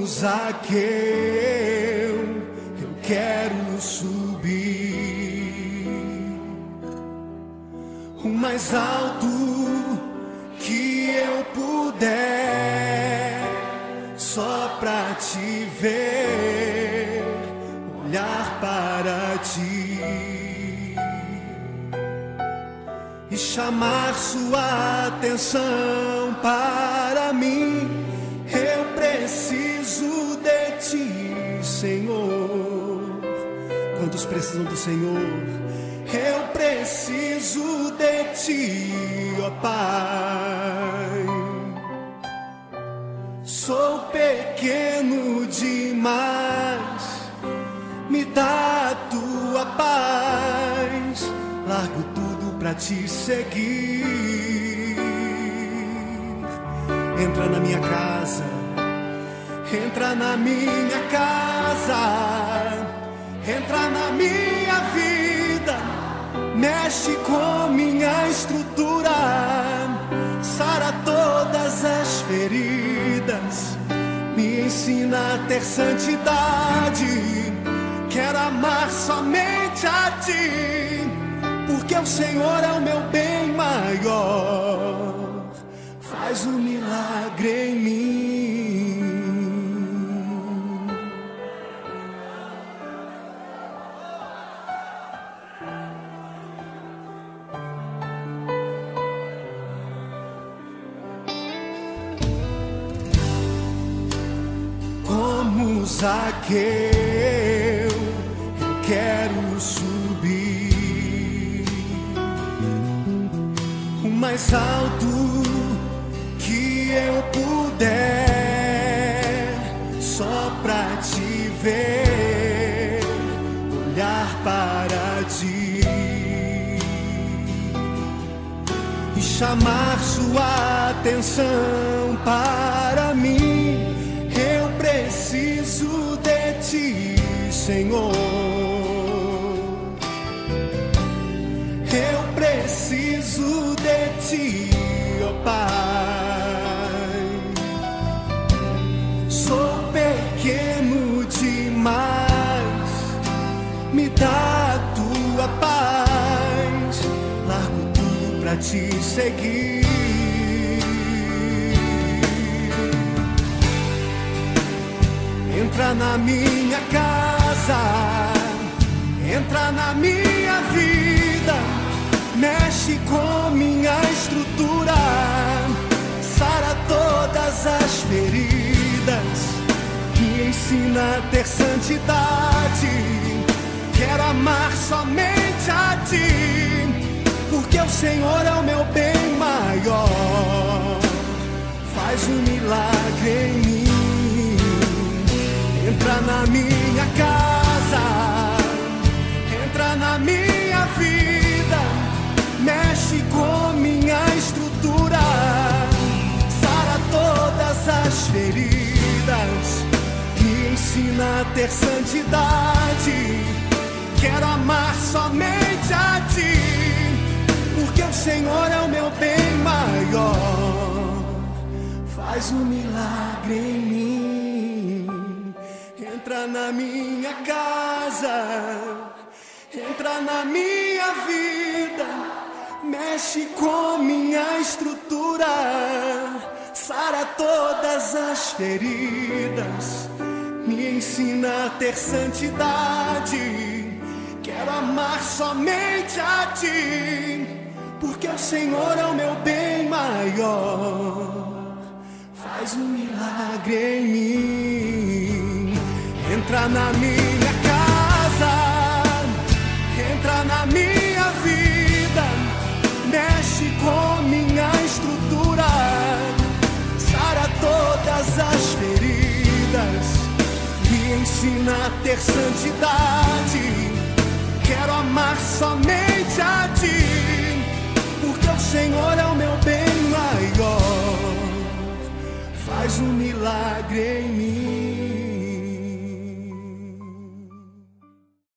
Zaqueu, eu quero subir o mais alto que eu puder, só pra te ver, olhar para ti e chamar sua atenção para mim. Eu preciso de ti, Senhor. Quantos precisam do Senhor? Eu preciso de ti, ó Pai. Sou pequeno demais, me dá a tua paz. Largo tudo pra te seguir. Entra na minha casa, entra na minha casa, entra na minha vida, mexe com minha estrutura, sara todas as feridas, me ensina a ter santidade. Quero amar somente a ti, porque o Senhor é o meu bem maior. Faz um milagre em mim. Como Zaqueu, eu quero subir o mais alto que eu puder, só pra te ver, olhar para ti e chamar sua atenção para mim. Eu preciso de ti, Senhor. Eu preciso de ti, ó Pai. Sou pequeno demais, me dá a tua paz. Largo tudo pra te seguir. Entra na minha casa, entra na minha vida, mexe com minha estrutura, sara todas as feridas, me ensina a ter santidade. Quero amar somente a ti, porque o Senhor é o meu bem maior. Faz um milagre em mim. Entra na minha casa, entra na minha vida, mexe com minha estrutura, sara todas as feridas, me ensina a ter santidade. Quero amar somente a ti, porque o Senhor é o meu bem maior. Faz um milagre em mim. Entra na minha casa, entra na minha vida, mexe com minha estrutura, sara todas as feridas, me ensina a ter santidade. Quero amar somente a ti, porque o Senhor é o meu bem maior. Faz um milagre em mim. Entra na minha casa, entra na minha vida, mexe com minha estrutura, sara todas as feridas, me ensina a ter santidade. Quero amar somente a ti, porque o Senhor é o meu bem maior. Faz um milagre em mim.